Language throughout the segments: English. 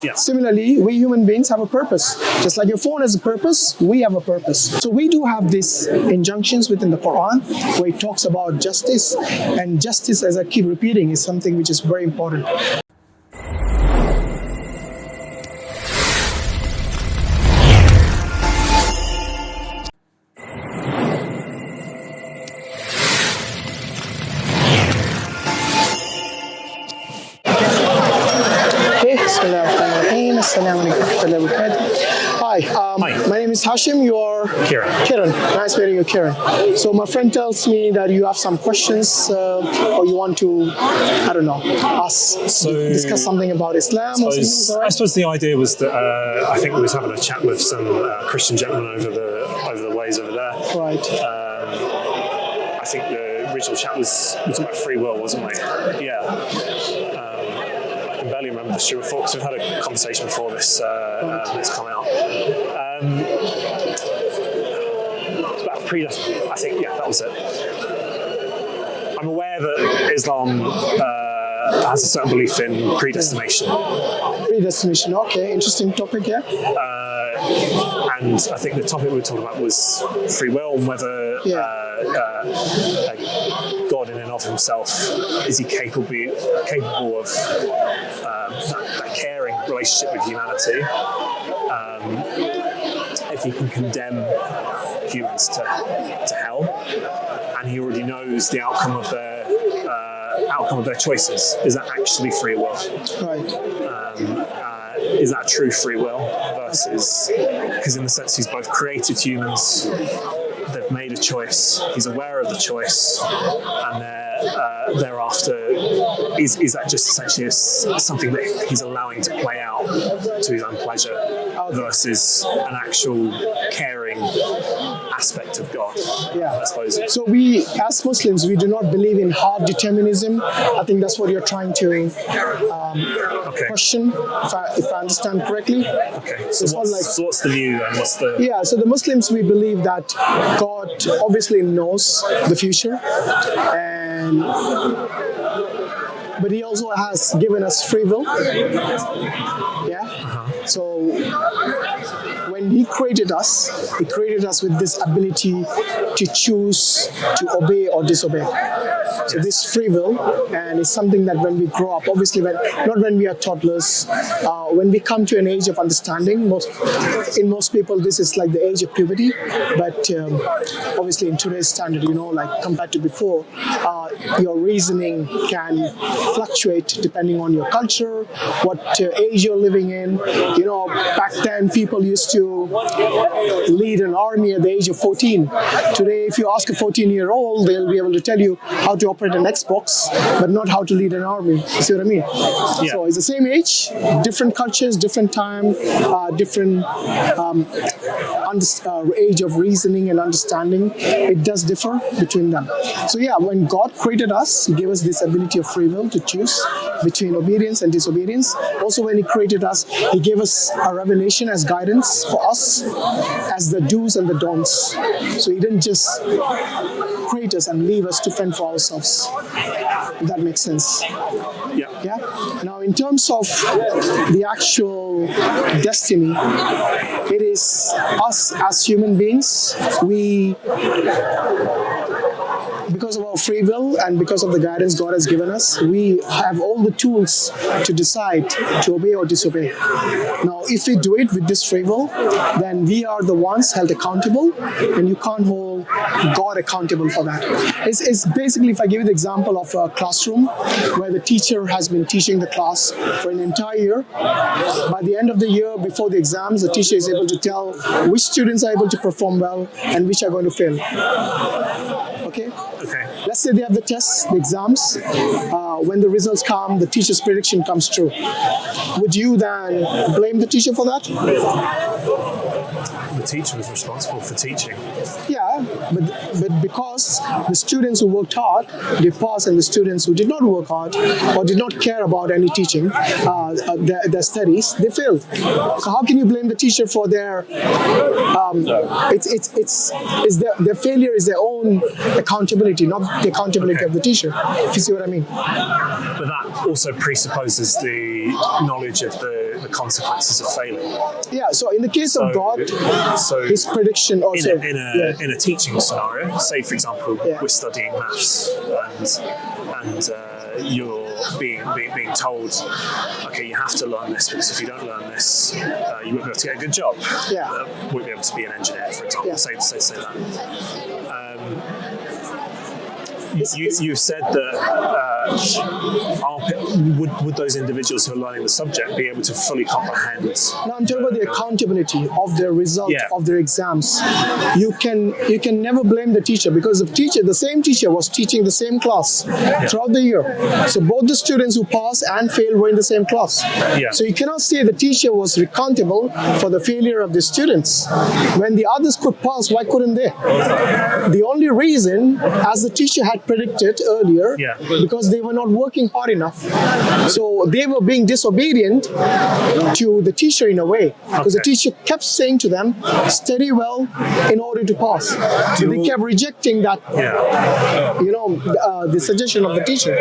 Yeah. Similarly, we human beings have a purpose. Just like your phone has a purpose, we have a purpose. So we do have these injunctions within the Quran where it talks about justice, and justice, as I keep repeating, is something which is very important. Hi, my name is Hashim. You are? Kiran. Nice meeting you, Kiran. So my friend tells me that you have some questions or you want to, I don't know, discuss something about Islam or something. I suppose the idea was that I think we was having a chat with some Christian gentlemen over the ways over there. Right. I think the original chat was about free will, wasn't we? Yeah. I can barely remember the stream of thought because we've had a conversation before this come out. It's about I think, yeah, that was it. I'm aware that Islam has a certain belief in predestination. Predestination, okay, interesting topic, yeah. And I think the topic we were talking about was free will and whether God in and of himself, is he capable of that caring relationship with humanity, if he can condemn humans to hell, and he already knows the outcome of their choices. Is that actually free will? Right. Is that true free will versus, because in the sense he's both created humans, they've made a choice, he's aware of the choice, and thereafter, is that just essentially something that he's allowing to play out to his own pleasure versus an actual caring aspect of God? Yeah. I suppose. So we, as Muslims, we do not believe in hard determinism. I think that's what you're trying to question, if I understand correctly. Okay. So what's the view then? Yeah, so the Muslims, we believe that God obviously knows the future, but he also has given us free will. Yeah. So when he created us with this ability to choose to obey or disobey. So this free will, and it's something that when we grow up, obviously not when we are toddlers, when we come to an age of understanding, in most people this is like the age of puberty, but obviously in today's standard, like compared to before, your reasoning can fluctuate depending on your culture, what age you're living in. Back then people used to lead an army at the age of 14. Today, if you ask a 14-year-old, they'll be able to tell you how to operate an Xbox, but not how to lead an army. You see what I mean? Yeah. So it's the same age, different cultures, different time, different age of reasoning and understanding. It does differ between them. So yeah, when God created us, he gave us this ability of free will to choose between obedience and disobedience. Also, when he created us, he gave us a revelation as guidance for us as the do's and the don'ts. So he didn't just create us and leave us to fend for ourselves. If that makes sense. Yeah. Now, in terms of the actual destiny, it is us as human beings. Because of our free will and because of the guidance God has given us, we have all the tools to decide to obey or disobey. Now, if we do it with this free will, then we are the ones held accountable, and you can't hold God accountable for that. It's basically, if I give you the example of a classroom where the teacher has been teaching the class for an entire year. By the end of the year, before the exams, the teacher is able to tell which students are able to perform well and which are going to fail. Okay? Let's say they have the tests, the exams. When the results come, the teacher's prediction comes true. Would you then blame the teacher for that? The teacher was responsible for teaching. Yeah, but because the students who worked hard, they passed, and the students who did not work hard or did not care about any teaching, their studies, they failed. So how can you blame the teacher for their? Their failure is their own accountability, not the accountability of the teacher. If you see what I mean. But that also presupposes the knowledge of the the consequences of failing. Yeah, so in the case of God, his prediction also... In a teaching scenario, say for example, we're studying maths and you're being told, okay, you have to learn this because if you don't learn this, you won't be able to get a good job. Yeah. Won't be able to be an engineer, for example. Say that. You've said that would those individuals who are learning the subject be able to fully comprehend? No, I'm talking about the accountability of their result of their exams. You can never blame the teacher because the same teacher was teaching the same class throughout the year. So both the students who passed and failed were in the same class. Yeah. So you cannot say the teacher was accountable for the failure of the students. When the others could pass, why couldn't they? The only reason, as the teacher had predicted earlier, because they were not working hard enough. So they were being disobedient to the teacher in a way, because the teacher kept saying to them, study well in order to pass. So they kept rejecting that, the suggestion of the teacher.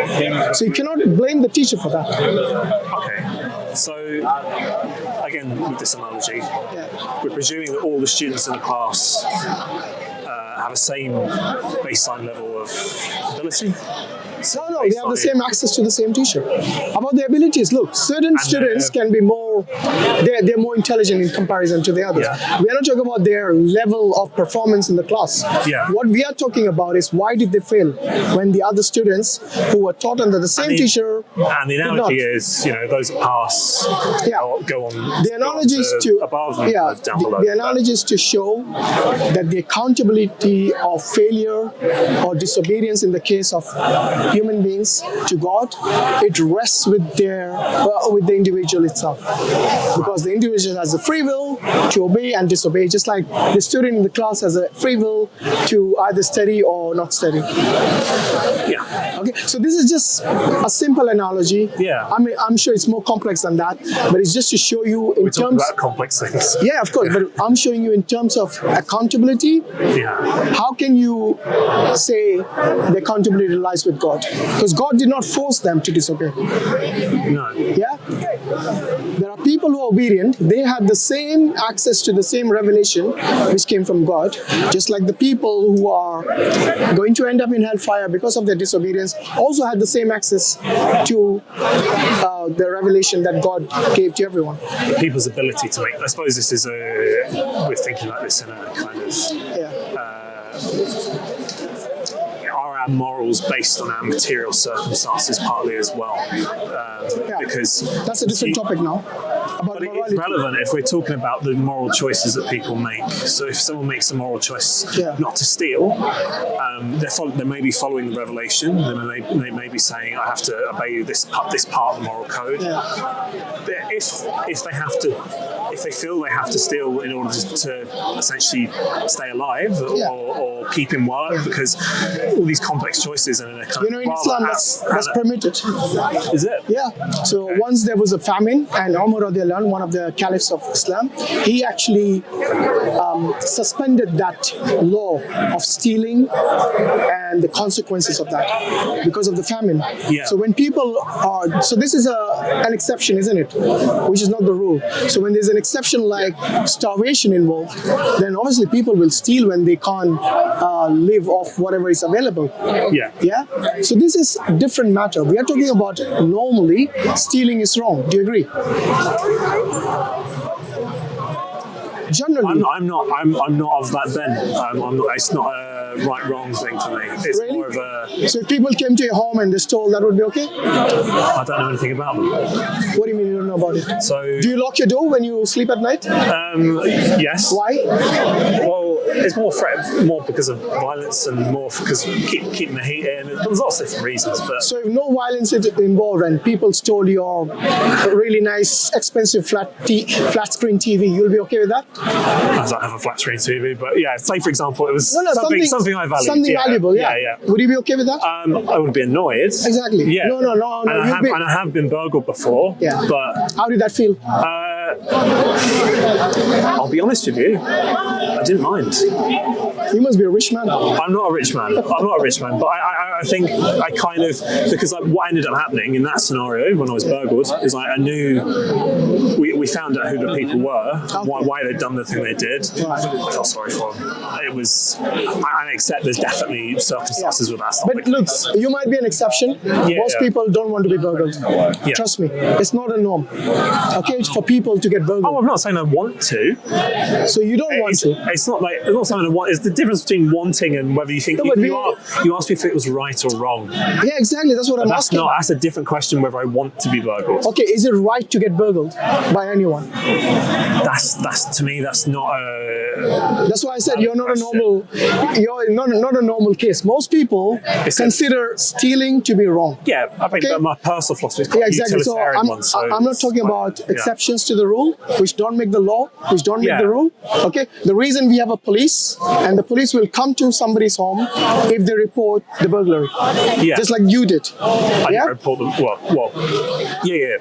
So you cannot blame the teacher for that. Okay. So, again, with this analogy, we're presuming that all the students in the class have the same baseline level of ability. No, they have the same access to the same teacher. About their abilities, look, certain students can be more, they're more intelligent in comparison to the others. Yeah. We are not talking about their level of performance in the class. Yeah. What we are talking about is why did they fail when the other students who were taught under the same teacher. And the analogy is, those that pass go on. The analogy is to above and down below. The analogy is to show that the accountability of failure or disobedience in the case of human beings to God, it rests with the individual itself, because the individual has a free will to obey and disobey, just like the student in the class has a free will to either study or not study. Yeah. Okay. So this is just a simple analogy. Yeah. I mean, I'm sure it's more complex than that, but it's just to show you in terms about complex things. Yeah, of course. But I'm showing you in terms of accountability. Yeah. How can you say the accountability lies with God? Because God did not force them to disobey. No. Yeah? There are people who are obedient. They had the same access to the same revelation which came from God, just like the people who are going to end up in hellfire because of their disobedience also had the same access to the revelation that God gave to everyone. People's ability to make, I suppose this is we're thinking like this in a kind of are our morals based on our material circumstances partly as well? Because that's a different topic now. But it's relevant if we're talking about the moral choices that people make. So if someone makes a moral choice not to steal, they may be following the revelation. They may be saying, I have to obey this part of the moral code. If they feel they have to steal in order to essentially stay alive or keep in work, because all these complex choices and in Islam that's permitted. Is it? Yeah. So once there was a famine, and Umar radiallahu anhu, one of the caliphs of Islam, he actually suspended that law of stealing and the consequences of that because of the famine. Yeah. So when people are, so this is an exception, isn't it? Which is not the rule. So when there's an exception like starvation involved, then obviously people will steal when they can't live off whatever is available. Yeah. Yeah. So this is a different matter. We are talking about normally stealing is wrong. Do you agree? Generally, I'm not of that bent. It's not a right-wrong thing for me. It's more of a. So if people came to your home and they stole, that would be okay? I don't know anything about them. What do you mean you don't know about it? So do you lock your door when you sleep at night? Yes. Why? Well, it's more because of violence and more because keeping the heat in. There's lots of different reasons. But so if no violence is involved and people stole your really nice, expensive flat screen TV, you'll be okay with that? I don't have a flat screen TV, but say for example, it was something I valued. Something valuable, yeah. Would you be okay with that? I would be annoyed. Exactly. Yeah. No. And I have been burgled before. Yeah. But how did that feel? I'll be honest with you, I didn't mind. You must be a rich man. I'm not a rich man, but I think I kind of, because what ended up happening in that scenario when I was burgled is I knew we we found out who the people were, why they'd done the thing they did. Right. I felt sorry for them. It was, I accept there's definitely circumstances where that's not But the look, case. you might be an exception. Most people don't want to be burgled. Yeah. Trust me, it's not a norm. Okay, it's for people to get burgled. Oh, I'm not saying I want to. So you don't want to. It's not something I want. It's the difference between wanting and whether you think you asked me if it was right or wrong. Yeah, exactly. That's what I'm asking. That's a different question whether I want to be burgled. Okay, is it right to get burgled by anyone? That's to me, that's not a. That's why I said you're not a normal. You're not a normal case. Most people consider stealing to be wrong. Yeah, I think my personal philosophy is quite exactly. So I'm not talking about exceptions to the rule, which don't make the law, which don't make the rule. Okay, the reason we have a police, and the police will come to somebody's home if they report the burglary. Yeah. Just like you did. I didn't report them. Well. Yeah,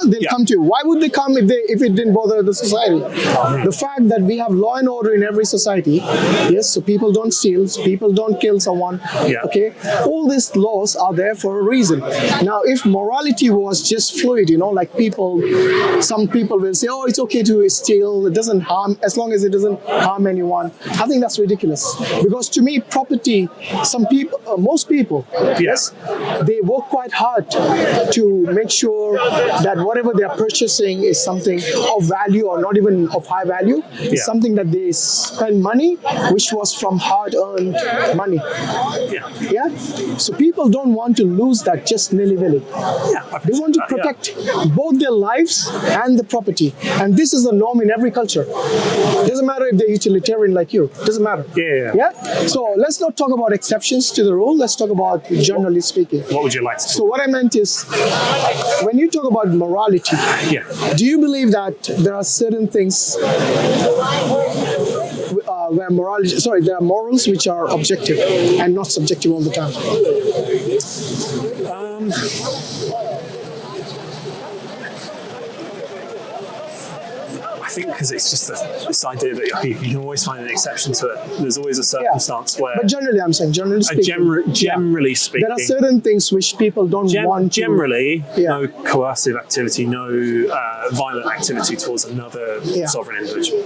they'll come to you. Why would they come if it didn't bother the society? The fact that we have law and order in every society, yes, so people don't steal, people don't kill someone. Okay, all these laws are there for a reason. Now, if morality was just fluid, like some people will say, oh, it's okay to steal, it doesn't harm, as long as it doesn't harm anyone. I think that's ridiculous. Because to me, property, most people, yes, they work quite hard to make sure that whatever they are purchasing is something of value or not even of high value. It's something that they spend money, which was from hard-earned money. Yeah. So people don't want to lose that just nilly-willy. They want to protect both their lives and the property. And this is a norm in every culture. Doesn't matter if they're utilitarian like you. Doesn't matter. Yeah. So let's not talk about exceptions to the rule. Let's talk about generally speaking. What would you like to So what I meant is, when you talk about morality, do you believe that there are certain things there are morals which are objective and not subjective all the time? I think because it's just this idea that you can always find an exception to it. There's always a circumstance where. But generally, I'm saying, generally speaking, there are certain things which people don't want. Generally, no coercive activity, no violent activity towards another sovereign individual.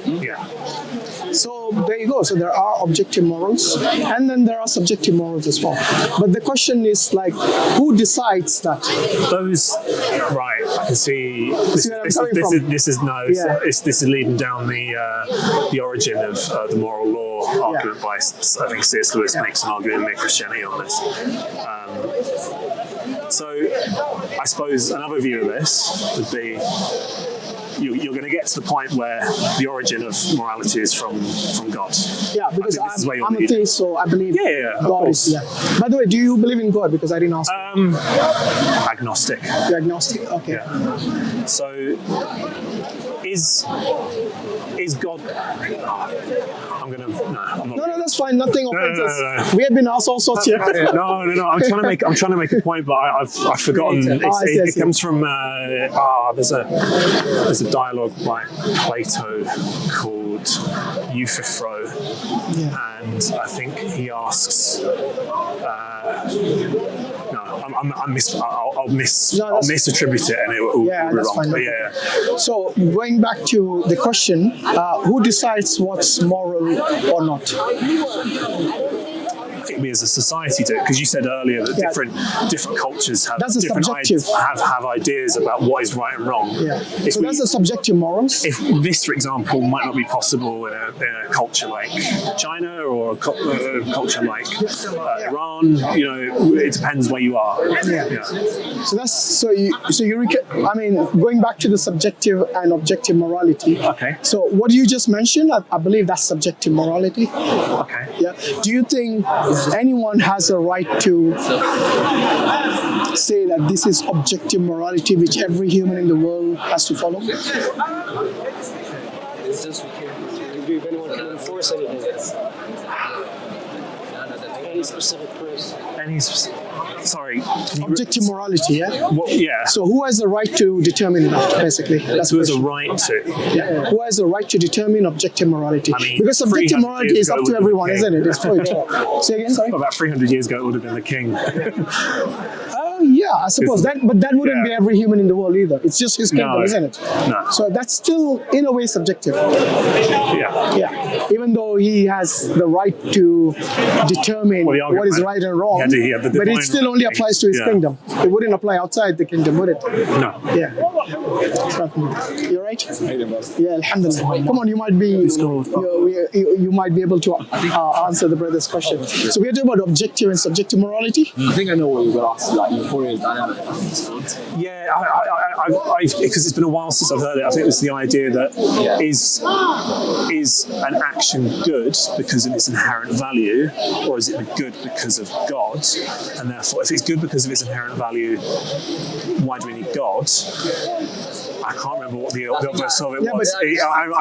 So there you go. So there are objective morals, and then there are subjective morals as well. But the question is who decides that? Right? I can see. This is leading down the origin of the moral law argument by, I think C.S. Lewis makes an argument in Christianity on this. So I suppose another view of this would be you're going to get to the point where the origin of morality is from God. Yeah, because I'm a theist, so I believe God is. Yeah. By the way, do you believe in God? Because I didn't ask. Agnostic. You're agnostic. Okay. Yeah. So is God? I'm not. No, that's fine. Nothing offends us. We have been asked all sorts here. No. I'm trying to make a point, but I've forgotten. It comes from. There's a dialogue by Plato called Euthyphro, and I think he asks. I'll misattribute it, and it will be wrong. Fine. But So going back to the question, who decides what's moral or not? I think we as a society do, because you said earlier that different cultures have have ideas about what is right and wrong. So that's the subjective morals. If this, for example, might not be possible in a culture like China or a culture like Iran, it depends where you are. So going back to the subjective and objective morality. Okay. So what you just mentioned, I believe that's subjective morality. Okay. Yeah. Do you think anyone has a right to say that this is objective morality which every human in the world has to follow? It's just if anyone can enforce anything. Any specific person. Sorry. Objective morality, yeah? Well, yeah. So who has the right to determine that, basically? That's who has a right to? Yeah. Who has the right to determine objective morality? Because subjective morality is up to everyone, isn't it? It's fluid. Say again, sorry? About 300 years ago, it would have been the king. Yeah, I suppose that, but that wouldn't be every human in the world either. It's just his kingdom, No. isn't it? No. So that's still, in a way, subjective. Yeah. Yeah, even though he has the right to determine Well, the what is argument- right and wrong, he had the but it divine still only right. applies to his Yeah. kingdom. It wouldn't apply outside the kingdom, would it? No. Yeah. You're right. Yeah, alhamdulillah. Come on, you might be you might be able to answer the brother's question. So we're talking about objective and subjective morality. I think I know what you're going to ask, like euphorial dynamic. Yeah, because it's been a while since I've heard it. I think it's the idea that is an action good because of its inherent value, or is it good because of God? And therefore, if it's good because of its inherent value, why do we need God? I can't remember what the obverse of it was.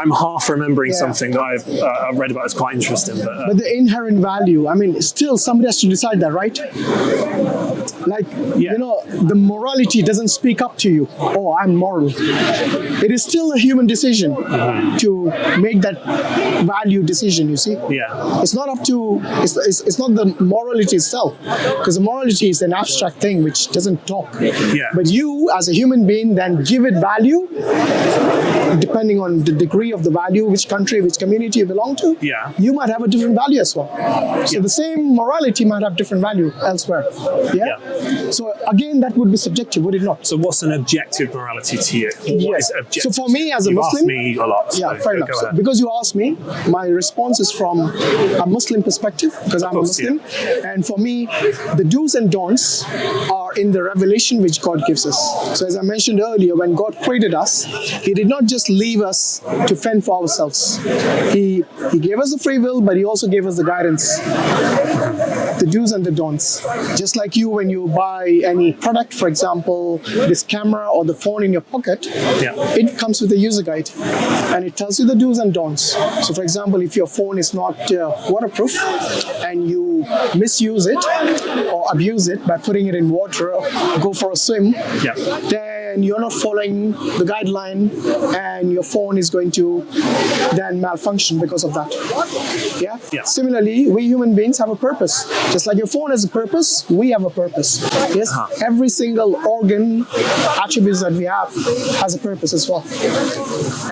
I'm half remembering something that I've read about. It's quite interesting. But the inherent value, I mean, still somebody has to decide that, right? Like, you know, the morality doesn't speak up to you. Oh, I'm moral. It is still a human decision to make that value decision, you see? Yeah. It's not up to, it's not the morality itself, because the morality is an abstract thing which doesn't talk. Yeah. But you, as a human being, then give it value, depending on the degree of the value, which country, which community you belong to. Yeah. You might have a different value as well. So the same morality might have different value elsewhere. Yeah? So again, that would be subjective, would it not? So what's an objective morality to you? What is objective? So for me as a You've Muslim, asked me a lot. yeah, so fair go enough. So ahead. because you asked me, my response is from a Muslim perspective, because I'm a course, Muslim. And for me, the do's and don'ts are in the revelation which God gives us. So as I mentioned earlier, when God created us, He did not just leave us to fend for ourselves. He gave us the free will, but He also gave us the guidance, the do's and the don'ts. Just like you, when you buy any product, for example, this camera or the phone in your pocket, it comes with a user guide and it tells you the do's and don'ts. So for example, if your phone is not waterproof and you misuse it or abuse it by putting it in water or go for a swim, then you're not following the guideline and your phone is going to then malfunction because of that. Yeah? Similarly, we human beings have a purpose. Just like your phone has a purpose, we have a purpose. Yes? Every single organ, attributes that we have has a purpose as well.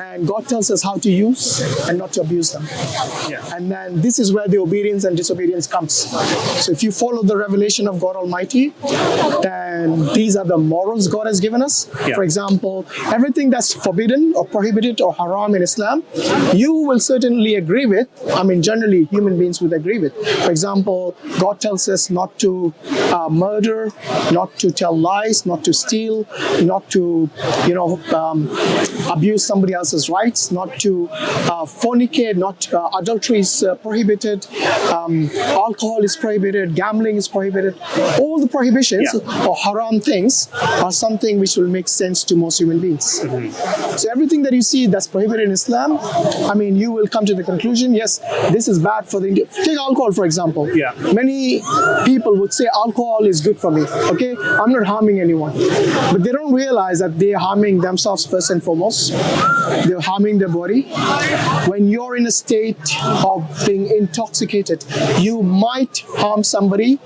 And God tells us how to use and not to abuse them. And then this is where the obedience and disobedience comes. So if you follow the revelation of God Almighty, then these are the morals God has given us. For example, everything that's forbidden or prohibited or haram in Islam, you will certainly agree with. I mean, generally human beings would agree with. For example, God tells us not to murder, not to tell lies, not to steal, not to, abuse somebody else's rights, not to fornicate, not adultery is prohibited, alcohol is prohibited, gambling is prohibited. All the prohibitions or haram things are something which will make sense to most human beings. So everything that you see that's prohibited in Islam, I mean, you will come to the conclusion, yes, this is bad for the Take alcohol, for example. Many people would say alcohol is good for me. Okay, I'm not harming anyone. But they don't realize that they're harming themselves first and foremost. They're harming their body. When you're in a state of being intoxicated, you might harm somebody,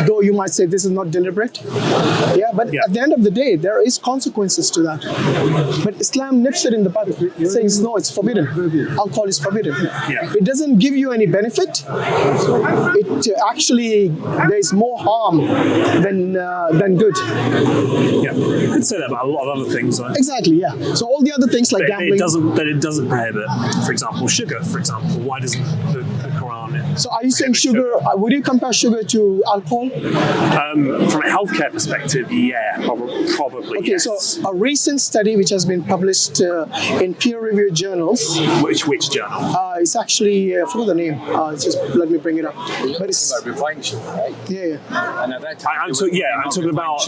though you might say this is not deliberate. But at the end of the day, there is consequences to that. But Islam nips it in the bud. It says, no, it's forbidden. Alcohol is forbidden. It doesn't give you any benefit. It actually, there's more harm than good. You could say that about a lot of other things. Though. Exactly, so all the other things like gambling. It doesn't prohibit, for example, sugar, for example. Why doesn't the Quran... So are you saying sugar, would you compare sugar to alcohol? From a healthcare perspective, probably Okay, yes. so a recent study which has been published in peer-reviewed journals. Which journal? It's actually, I forgot the name, just let me bring it up. But it's... Like refined sugar, right? And at that time, I'm talking about...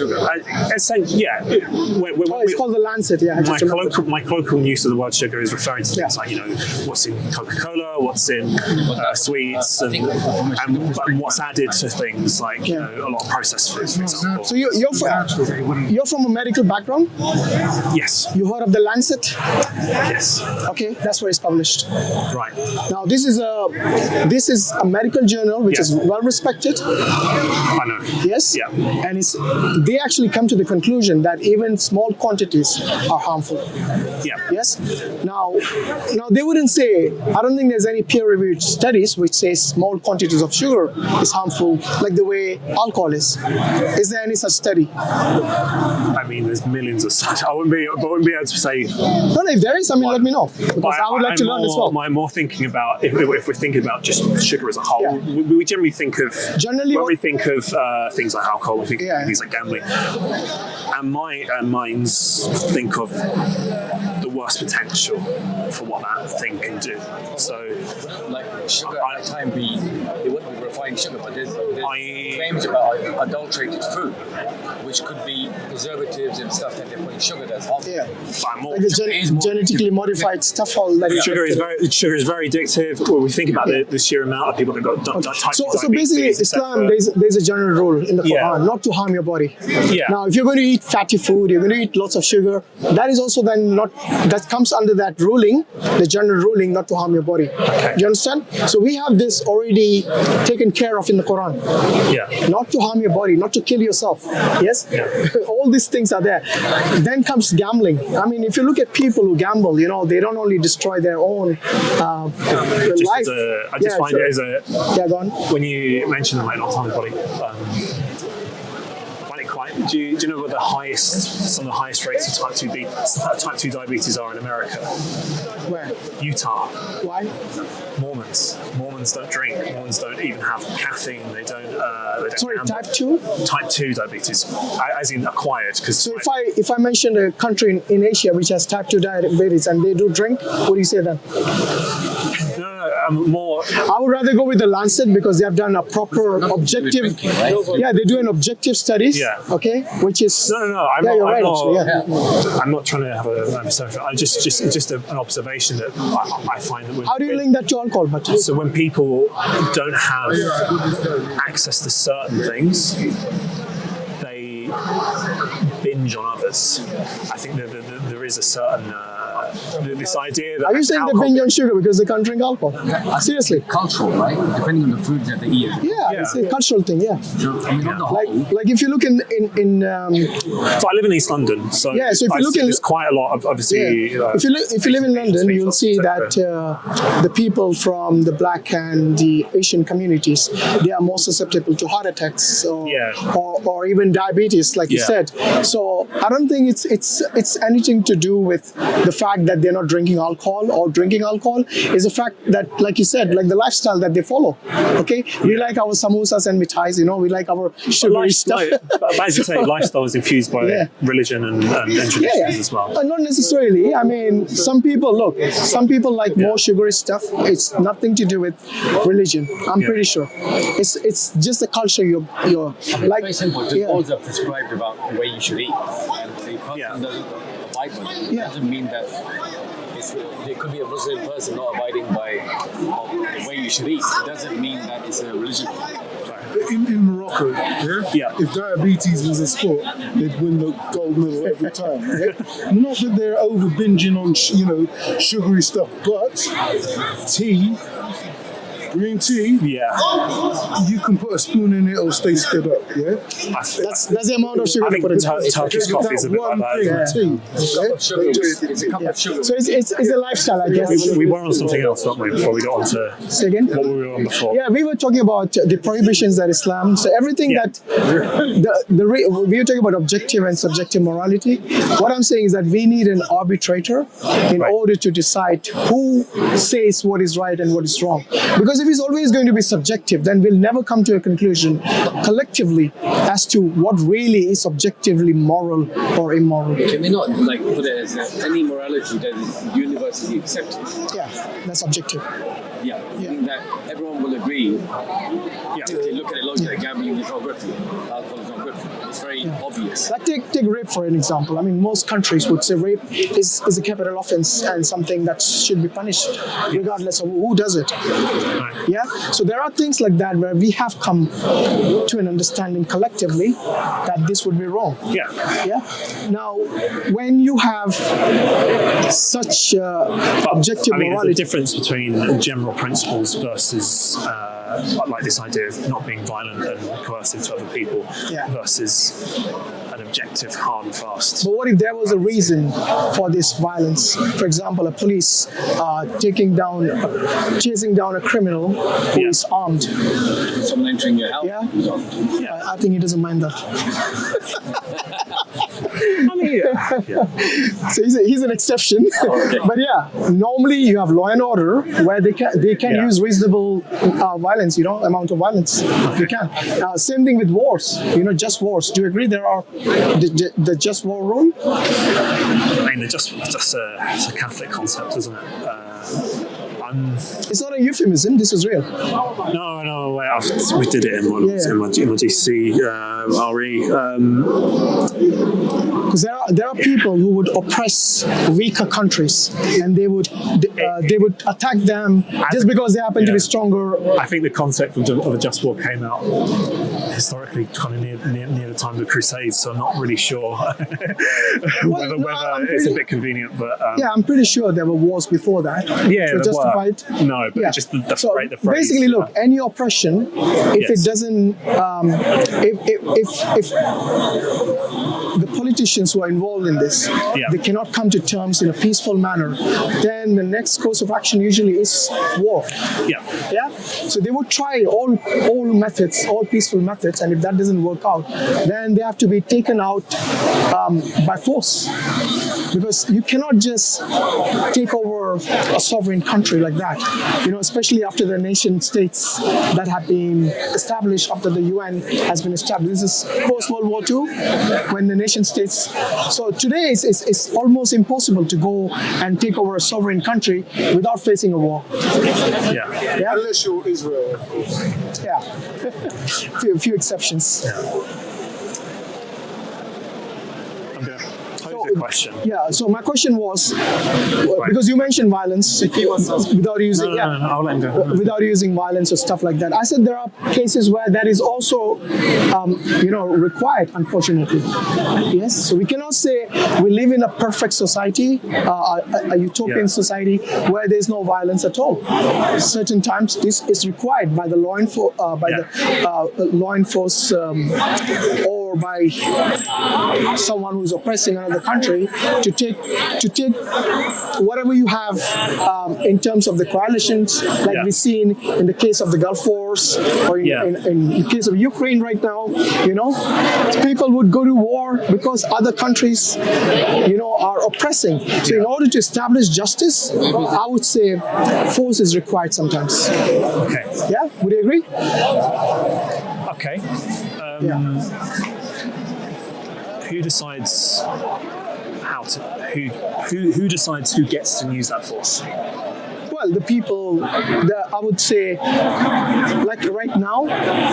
essentially, it's called the Lancet, My colloquial use of the word sugar is referring to things like, what's in Coca-Cola, what's in sweets, and what's added to things like, a lot of processed foods, for example. So you're from a medical background? Yes. You heard of the Lancet? Yes. Okay, that's where it's published. Right. Now this is a medical journal which is well respected. I know. Yes. Yeah. And they actually come to the conclusion that even small quantities are harmful. Yeah. Yes. Now they wouldn't say. I don't think there's any peer-reviewed studies which say small quantities of sugar is harmful, like the way alcohol is. Is there any such study? I mean, there's millions of such. I wouldn't be able to say. No, if there is, I mean, let me know, because I would like to learn as well. I'm more thinking about if we're thinking about just sugar as a whole. We generally think of when we think of things like alcohol, we think of things like gambling, and my minds think of the worst potential for what that thing can do. So, like sugar at the time they wouldn't be refined sugar, but there's claims about adulterated fruit, which could be preservatives and stuff that they put in sugar that's harmful. Yeah. Like the genetically modified stuff. All that sugar is very addictive. When we think about the sheer amount of people that got type 2 diabetes. So basically, Islam, there's a general rule in the Quran not to harm your body. Yeah. Now, if you're going to eat fatty food, you're going to eat lots of sugar. That is also then that comes under that ruling, the general ruling not to harm your body. Okay. Do you understand? So we have this already taken care of in the Quran. Yeah. Not to harm your body, not to kill yourself. Yes. Yeah. All these things are there. Then comes gambling. I mean, if you look at people who gamble, they don't only destroy their own life. I just find it as a. Yeah, go on. When you mention them, like not harm your body. Do you know what some of the highest rates of type 2 diabetes are in America? Where? Utah. Why? Mormons don't drink. Mormons don't even have caffeine. They don't. Sorry, gamble. type 2? Type 2 diabetes, as in acquired. So if I mention a country in Asia which has type 2 diabetes and they do drink, what do you say then? More. I would rather go with the Lancet because they have done a proper objective. Drinking, right? Yeah, they're doing objective studies. Yeah. Okay, which is. No. I'm not trying to have a just an observation that I find that. How do you link that to alcohol, Bhatt? So when people don't have access to certain things, they binge on others. I think that there is a certain this idea that. Are you saying they binge on sugar because they can't drink alcohol? Seriously? Cultural, right? Depending on the food that they eat. Yeah, it's a cultural thing. Yeah. So, I mean, not the whole. Like if you look in So I live in East London, so yeah. So if you look in, there's quite a lot of obviously. Yeah. If you live in London, you'll see that the people from the black and the Asian communities, they are more susceptible to heart attacks or even diabetes, like you said. So I don't think it's anything to do with the fact that they're not drinking alcohol or drinking alcohol. Is the fact that, like you said, like the lifestyle that they follow. Okay, we like our samosas and mithais. We like our sugary stuff. But as you say, lifestyle is infused by religion and traditions as well. Not necessarily. I mean, some people like more sugary stuff. It's nothing to do with religion. I'm pretty sure. It's just the culture you're like. Very simple. The laws are prescribed about the way you should eat, and the person doesn't abide by it. It doesn't mean that there could be a Muslim person not abiding by the way you should eat. It doesn't mean that it's a religion. In Morocco, if diabetes was a sport, they'd win the gold medal every time. Yeah? Not that they're over binging on, sugary stuff, but tea, green tea, you can put a spoon in it, it'll stay stood up. Yeah, that's the amount of sugar. I think Turkish coffee is a bit like that. It's a cup of sugar. So it's a lifestyle, I guess. We were on something else, weren't we, before we got on to Say again? what we were on before? Yeah, we were talking about the prohibitions that Islam. So everything that we were talking about objective and subjective morality. What I'm saying is that we need an arbitrator in order to decide who says what is right and what is wrong. Because if it's always going to be subjective, then we'll never come to a conclusion collectively as to what really is objectively moral or immoral. Can we not put it as any morality that is universally accepted? Yeah, that's objective. Yeah, I think that everyone will agree. If they look at it logically, gambling is not good for you, alcohol is not good for you. It's very obvious. Like take rape for an example. I mean, most countries would say rape is a capital offense and something that should be punished regardless of who does it. Yeah. So there are things like that where we have come to an understanding collectively that this would be wrong. Yeah. Yeah. Now, when you have such objective I mean, morality, there's a difference between general principles versus like this idea of not being violent and coercive to other people versus an objective hard and fast. but what if there was a reason for this violence? For example, a police chasing down a criminal who is armed. Someone entering your house. Yeah. I think he doesn't mind that. I mean, So he's an exception. But yeah, normally you have law and order where they can use reasonable violence, amount of violence. They can. Same thing with wars, just wars. Do you agree there are the just war rule? I mean, it's a Catholic concept, isn't it? It's not a euphemism. This is real. No, we did it in my GC RE. Because there are people who would oppress weaker countries, and they would attack them just because they happen to be stronger. I think the concept of a just war came out historically kind of near the time of the Crusades, so I'm not really sure whether it's a bit convenient. But I'm pretty sure there were wars before that. Yeah, to justify it. No, but just the phrase. Basically, look, any oppression, if it doesn't, if the politicians who are involved in this, they cannot come to terms in a peaceful manner, then the next course of action usually is war. Yeah. So they would try all methods, all peaceful methods, and if that doesn't work out, then they have to be taken out by force. Because you cannot just take over a sovereign country like that, especially after the nation states that have been established after the UN has been established. This is post-World War II, when the nation states. So today it's almost impossible to go and take over a sovereign country without facing a war. Yeah. Unless you're Israel, of course. Yeah. few exceptions. Question. Yeah, so my question was, because you mentioned violence without using I'll let him go. without using violence or stuff like that. I said there are cases where that is also required, unfortunately. Yes, so we cannot say we live in a perfect society, a utopian society where there's no violence at all. Certain times this is required by the law enforcement or by someone who's oppressing another country to take whatever you have in terms of the coalitions, like we've seen in the case of the Gulf Wars, or in the case of Ukraine right now. People would go to war because other countries are oppressing. So in order to establish justice, I would say force is required sometimes. Okay. Yeah, would you agree? Okay. Who decides who decides who gets to use that force? Well, the people, I would say, like right now,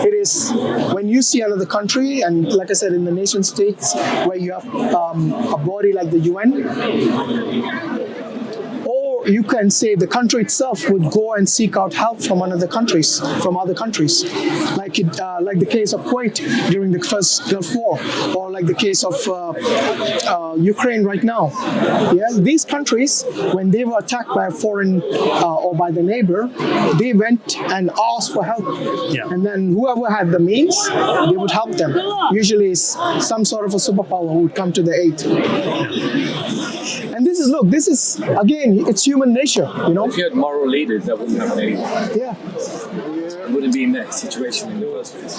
it is when you see another country, and like I said, in the nation states, where you have a body like the UN, you can say the country itself would go and seek out help from other countries, like the case of Kuwait during the first Gulf War, or like the case of Ukraine right now. Yeah, these countries, when they were attacked by a foreign or by the neighbor, they went and asked for help, and then whoever had the means, they would help them. Usually, some sort of a superpower who would come to their aid. And this is again, it's human nature, If you had moral leaders, that wouldn't have any. Yeah. It wouldn't be in that situation in the first place.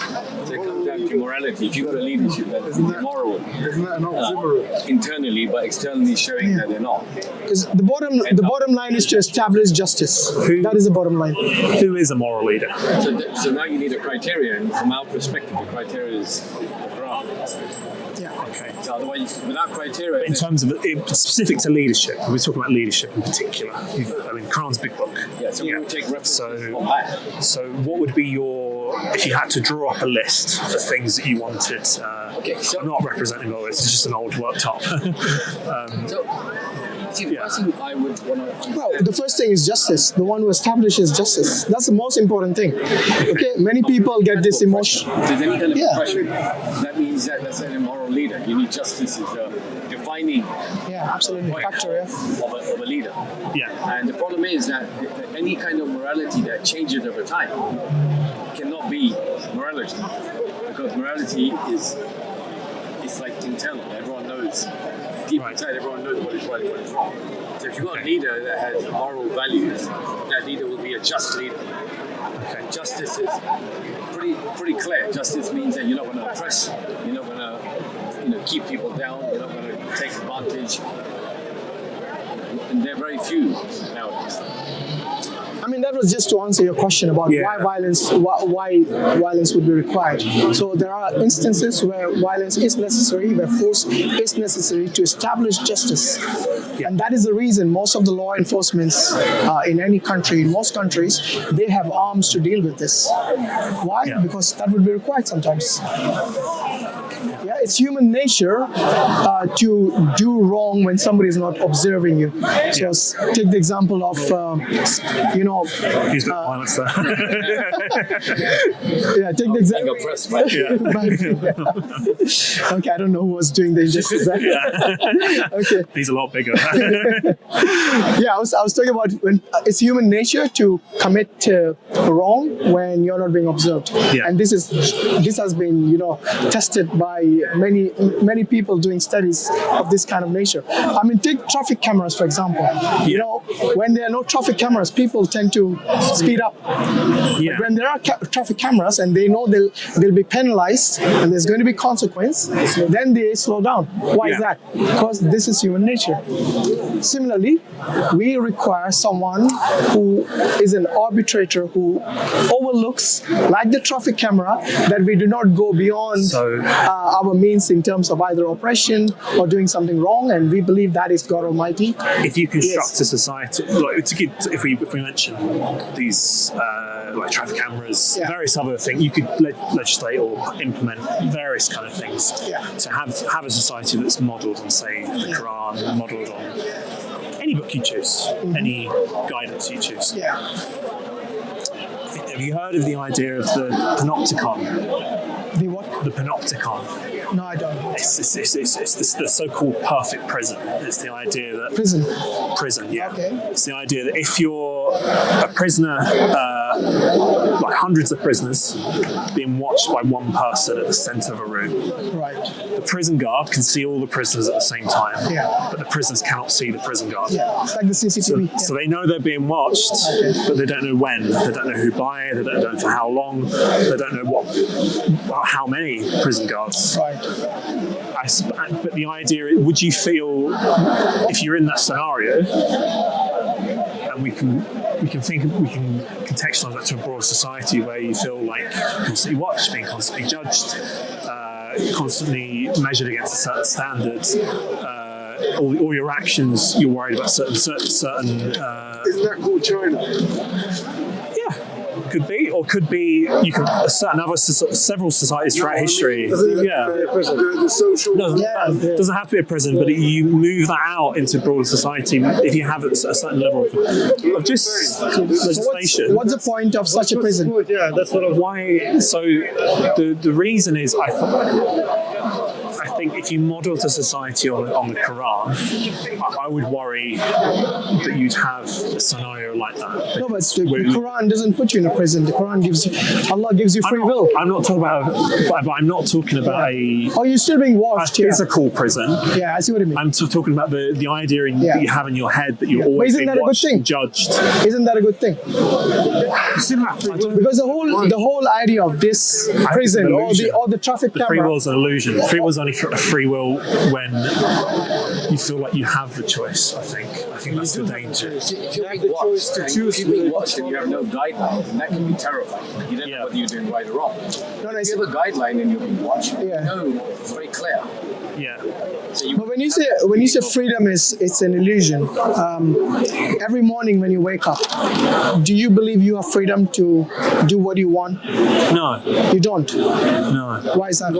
So it comes down to morality. If you've got a leadership that is immoral, Isn't that an oxymoron? Internally, but externally showing that they're not. Because the bottom line is to establish justice. That is the bottom line. Who is a moral leader? So now you need a criteria, and from our perspective, the criteria is the Quran. Okay. So otherwise, without criteria, In terms of specific to leadership, we're talking about leadership in particular. Quran's a big book. Yeah, so we would take references from that. So what would be your if you had to draw up a list of things that you wanted, I'm not representing all this, it's just an old worktop. The first thing I would want to... Well, the first thing is justice. The one who establishes justice. That's the most important thing. Okay, many people get this emotion. If there's any kind of oppression, that means that that's an immoral leader. You need justice as a defining absolutely factor of a leader. Yeah. And the problem is that any kind of morality that changes over time cannot be morality, because morality is like internal. Everyone knows. Deep inside, everyone knows what is right and what is wrong. So if you've got a leader that has moral values, that leader will be a just leader. Okay. Justice is pretty clear. Justice means that you're not going to oppress, you're not going to keep people down, you're not going to take advantage. And they're very few nowadays. I mean, that was just to answer your question about why violence would be required. So there are instances where violence is necessary, where force is necessary to establish justice. And that is the reason most of the law enforcement in any country, in most countries, they have arms to deal with this. Why? Because that would be required sometimes. Yeah, it's human nature to do wrong when somebody is not observing you. So take the example of, Use the violence there. take the example. Okay, I don't know who was doing the injustice there. Okay. He's a lot bigger. I was talking about when it's human nature to commit wrong when you're not being observed. And this has been tested by many people doing studies of this kind of nature. I mean, take traffic cameras, for example. When there are no traffic cameras, people tend to speed up. But when there are traffic cameras and they know they'll be penalized and there's going to be consequence, then they slow down. Why is that? Because this is human nature. Similarly, we require someone who is an arbitrator, who overlooks, like the traffic camera, that we do not go beyond our means in terms of either oppression or doing something wrong, and we believe that is God Almighty. If you construct a society, if we mention these like traffic cameras, various other things, you could legislate or implement various kind of things to have a society that's modelled on, say, the Quran, modelled on any book you choose, any guidance you choose. Have you heard of the idea of the panopticon? The what? The panopticon. No, I don't. It's the so-called perfect prison. It's the idea that... Prison, yeah. Okay. It's the idea that if you're a prisoner, like hundreds of prisoners being watched by one person at the centre of a room. Right. The prison guard can see all the prisoners at the same time, but the prisoners cannot see the prison guard. Yeah, it's like the CCTV. So they know they're being watched, but they don't know when. They don't know who by. They don't know for how long. They don't know how many prison guards. Right. But the idea, would you feel, if you're in that scenario, and we can contextualize that to a broad society where you feel like constantly watched, being constantly judged, constantly measured against a certain standard, all your actions, you're worried about certain. Isn't that called China? Could be, or could be. You can several societies throughout history. The social. Doesn't have to be a prison, but you move that out into broader society if you have a certain level of just legislation. So what's the point of such a prison? Yeah, that's what I'm. Why? So the reason is I think if you modelled a society on the Quran, I would worry that you'd have a scenario like that. No, but the Quran doesn't put you in a prison. The Quran Allah gives you free will. I'm not talking about a. Oh, you're still being watched. Physical prison. Yeah, I see what you mean. I'm talking about the idea that you have in your head that you're always being watched and judged. Isn't that a good thing? Because the whole idea of this prison or the traffic camera. Free will is an illusion. Free will is only a free will when you feel like you have the choice, I think. I think that's the danger. If you're being watched, and you have no guideline, then that can be terrifying. You don't know whether you're doing right or wrong. No, If you have a guideline and you're being watched, Yeah. you know it's very clear. Yeah. So But when you say freedom it's an illusion. Every morning when you wake up, do you believe you have freedom to do what you want? No. You don't. No. Why is that?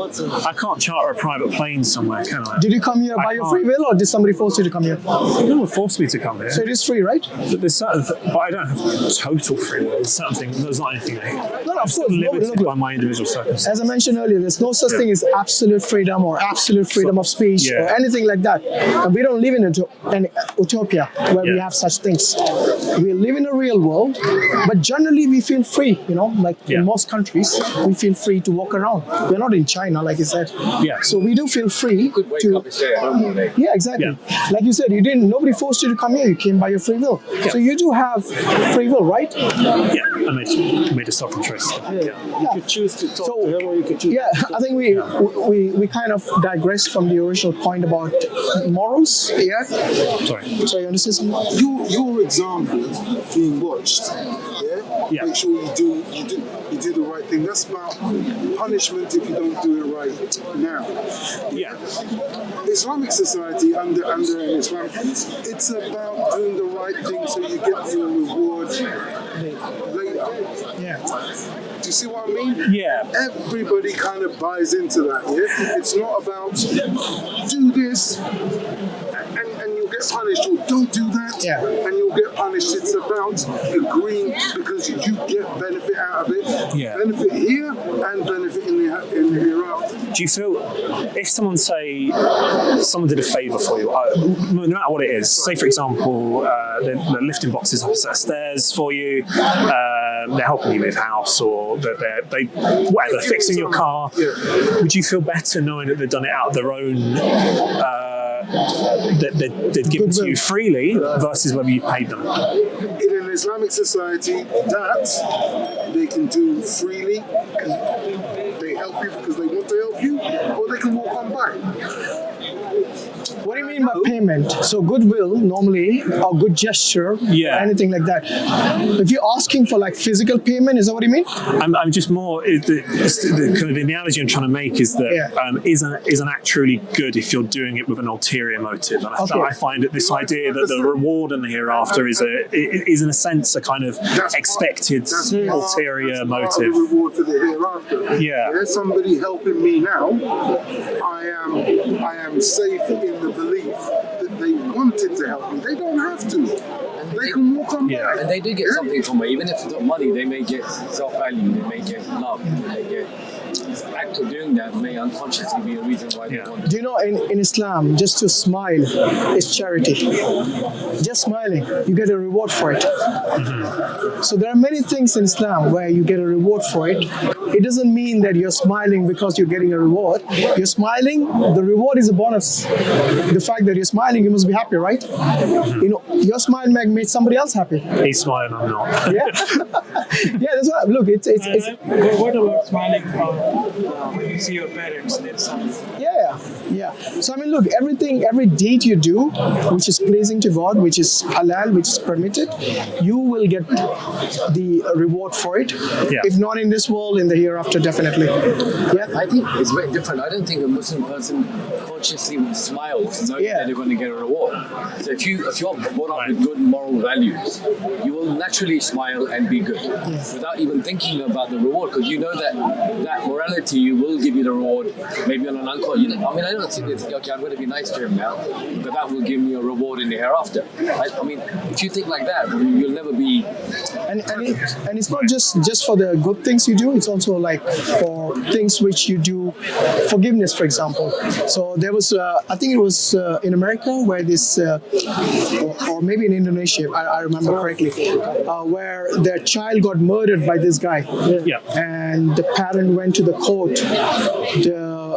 I can't charter a private plane somewhere, can I? Did you come here by your can't. free will, or did somebody force you to come here? No one forced me to come here. So it is free, right? But there's certain, but I don't have total free will. There's certain things. There's not anything. No, of I'm still course, no, limited no. by my individual circumstances. As I mentioned earlier, there's no such thing as absolute freedom or absolute freedom of speech or anything like that. And we don't live in an utopia where we have such things. We live in a real world, but generally we feel free, like in most countries, we feel free to walk around. We're not in China, like you said. Yeah. So we do feel free you could wake up and stay at home all day. Yeah, exactly. Like you said, nobody forced you to come here. You came by your free will. So you do have free will, right? Yeah, I made a sovereign choice. You could choose to talk to him, or you could choose. Yeah, I think we kind of digress from the original point about morals. Yeah. Sorry. So you understand something? Your example being watched, Yeah. make sure you do the right thing. That's about punishment if you don't do it right now. Yeah. Islamic society under Islam, it's about doing the right thing so you get your reward later. Yeah. Do you see what I mean? Yeah. Everybody kind of buys into that, yeah? It's not about do this and you'll get punished, or don't do that and you'll get punished. It's about agreeing because you get benefit out of it. Yeah. Benefit here and benefit in the hereafter. Do you feel if someone did a favour for you, no matter what it is, say for example, they're lifting boxes up a set of stairs for you, they're helping you move house, or they're fixing your car, would you feel better knowing that they've done it out of their own? That they'd given to you freely versus whether you paid them. In an Islamic society, that they can do freely, and they help you because they want to help you, or they can walk on by. What do you mean by payment? So goodwill normally, or good gesture, or anything like that. If you're asking for like physical payment, is that what you mean? I'm just more the kind of analogy I'm trying to make is that is an act truly good if you're doing it with an ulterior motive. And I find that this idea that the reward in the hereafter is in a sense a kind of expected ulterior motive. The reward for the hereafter. Yeah. There's somebody helping me now. I am safe in the belief that they wanted to help me. They don't have to. They can walk on by. And they do get something from it. Even if it's not money, they may get self-value, they may get love, they may get the act of doing that may unconsciously be a reason why they want to. Do you know in Islam, just to smile is charity. Just smiling, you get a reward for it. Mm-hmm. So there are many things in Islam where you get a reward for it. It doesn't mean that you're smiling because you're getting a reward. You're smiling, the reward is a bonus. The fact that you're smiling, you must be happy, right? Your smile made somebody else happy. He's smiling, I'm not. Yeah. Yeah, that's what, look, it's What about smiling when you see your parents? There's something. Yeah. So I mean, look, every deed you do, which is pleasing to God, which is halal, which is permitted, you will get the reward for it. Yeah. If not in this world, in the hereafter, definitely. Yeah. I think it's very different. I don't think a Muslim person consciously smiles knowing that they're going to get a reward. So if you're brought up with good moral values, you will naturally smile and be good without even thinking about the reward, because you know that morality will give you the reward. Maybe on an unconscious. I don't think they think, okay, I'm going to be nice to him now, but that will give me a reward in the hereafter. I mean, if you think like that, you'll never be. And it's not just for the good things you do. It's also like for things which you do, forgiveness, for example. So there was, I think it was in America where this, or maybe in Indonesia, I remember correctly, where their child got murdered by this guy. Yeah. And the parent went to the court.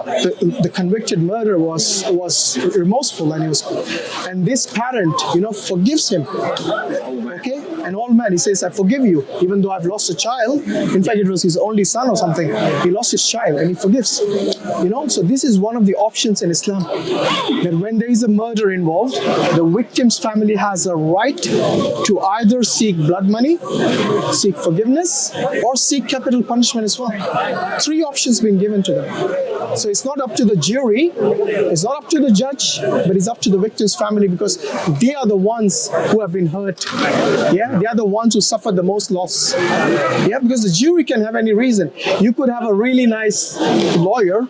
The convicted murderer was remorseful, and this parent, forgives him. Okay, an old man. He says, I forgive you, even though I've lost a child. In fact, it was his only son or something. He lost his child and he forgives. So this is one of the options in Islam, that when there is a murder involved, the victim's family has a right to either seek blood money, seek forgiveness, or seek capital punishment as well. 3 options being given to them. So it's not up to the jury, it's not up to the judge, but it's up to the victim's family, because they are the ones who have been hurt. Yeah, they are the ones who suffered the most loss. Yeah, because the jury can have any reason. You could have a really nice lawyer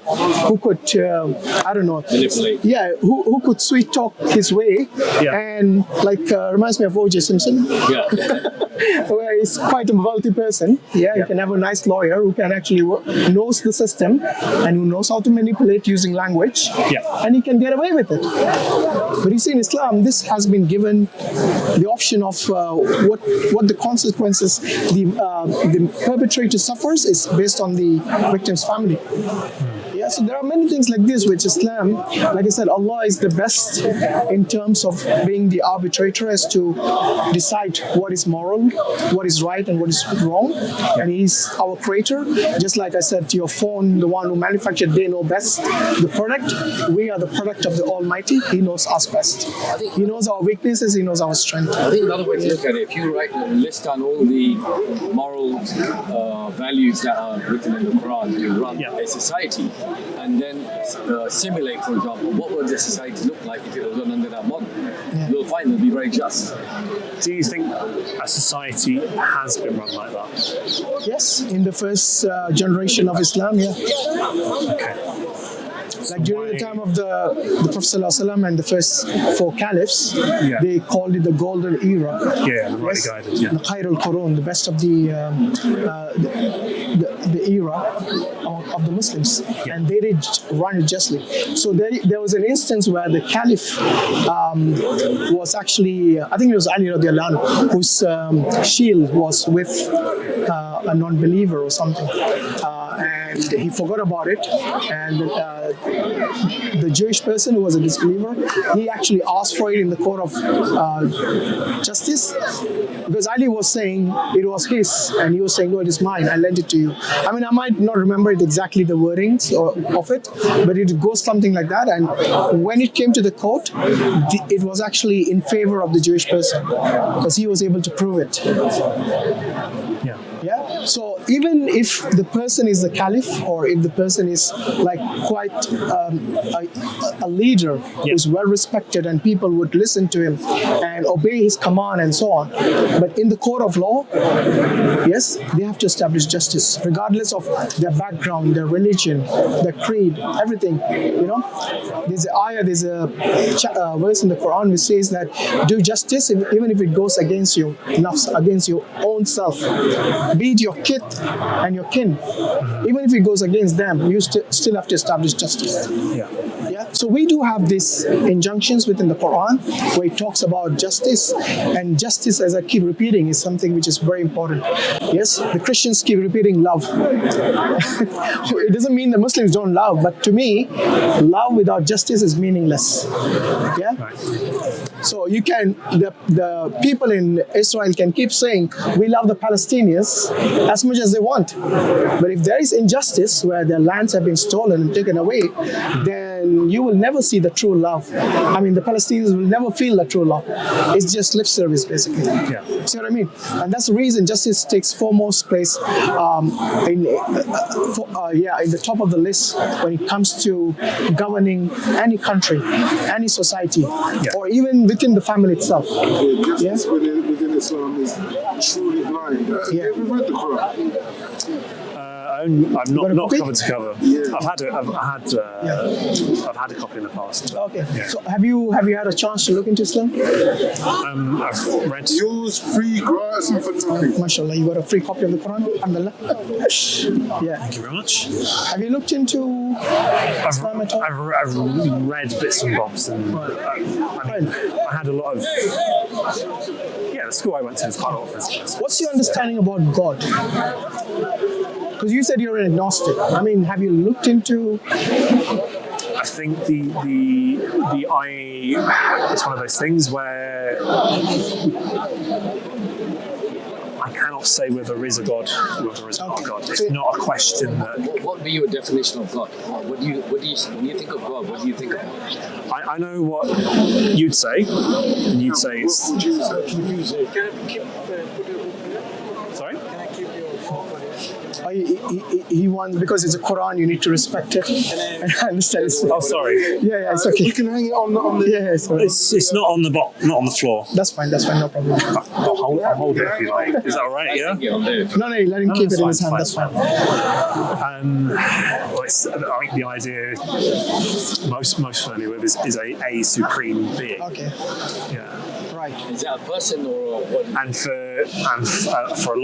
who could, Manipulate. Yeah, who could sweet talk his way, and reminds me of O.J. Simpson. Yeah. Where he's quite a wealthy person. Yeah, you can have a nice lawyer who can actually knows the system and who knows how to manipulate using language, and he can get away with it. But you see, in Islam, this has been given the option of what the consequences the perpetrator suffers is based on the victim's family. Yeah, so there are many things like this which Islam, like I said, Allah is the best in terms of being the arbitrator as to decide what is moral, what is right and what is wrong. And He's our creator. Just like I said, to your phone, the one who manufactured, they know best the product. We are the product of the Almighty. He knows us best. He knows our weaknesses, He knows our strength. I think another way to look at it, if you list down all the moral values that are written in the Quran to run a society, and then simulate, for example, what would the society look like if it was run under that model? You'll find it will be very just. Do you think a society has been run like that? Yes, in the first generation of Islam, Okay. Like during the time of the Prophet ﷺ and the first 4 caliphs, they called it the golden era. Yeah, the right guided. Yeah. The Khairul Qurun, the best of the era of the Muslims, and they did run it justly. So there was an instance where the caliph was actually, I think it was Ali radiallahu anhu, whose shield was with a non-believer or something. And he forgot about it, and the Jewish person who was a disbeliever, he actually asked for it in the court of justice, because Ali was saying it was his, and he was saying, no, it is mine, I lent it to you. I mean, I might not remember it exactly, the wordings of it, but it goes something like that. And when it came to the court, it was actually in favor of the Jewish person, because he was able to prove it. Yeah. So even if the person is the caliph, or if the person is like quite a leader who's well respected and people would listen to him and obey his command and so on, but in the court of law, yes, they have to establish justice regardless of their background, their religion, their creed, everything. There's an ayah, there's a verse in the Quran which says that do justice even if it goes against you, against your own self. Be it your kith and your kin. Even if it goes against them, you still have to establish justice. So we do have these injunctions within the Quran where it talks about justice, and justice, as I keep repeating, is something which is very important. Yes, the Christians keep repeating love. It doesn't mean the Muslims don't love, but to me, love without justice is meaningless. Yeah. So you can, the people in Israel can keep saying we love the Palestinians as much as they want, but if there is injustice where their lands have been stolen and taken away, then you will never see the true love. I mean, the Palestinians will never feel the true love. It's just lip service, basically. See what I mean? And that's the reason justice takes foremost place in the top of the list when it comes to governing any country, any society, or even within the family itself. Justice within Islam is truly blind. Have you ever read the Quran? I've not cover to cover. I've had a copy in the past. Okay. So have you had a chance to look into Islam? I've read. Yours free, gratis, and for nothing. MashaAllah, you got a free copy of the Quran. Alhamdulillah. Thank you very much. Have you looked into Islam at all? I've read bits and bobs, and I had a lot of. The school I went to is quite a lot of physics. What's your understanding about God? Because you said you're an agnostic. I mean, have you looked into? I think it's one of those things where I cannot say whether there is a God or whether there is not a God. It's not a question that. What would be your definition of God? When you think of God, what do you think of? I know what you'd say, and you'd say it's. Can I keep Sorry? Can I keep your phone? He wants, because it's a Quran, you need to respect it. And I understand. Oh, sorry. Yeah, it's okay. You can hang it on the Yeah, sorry. It's not on the not on the floor. That's fine, no problem. I'll hold it if you like. Is that all right? Yeah. No, let him keep it in his hand, that's fine. Well, I think the idea most familiar with is a supreme being. Okay. Yeah. Right. Is that a person or what? And for a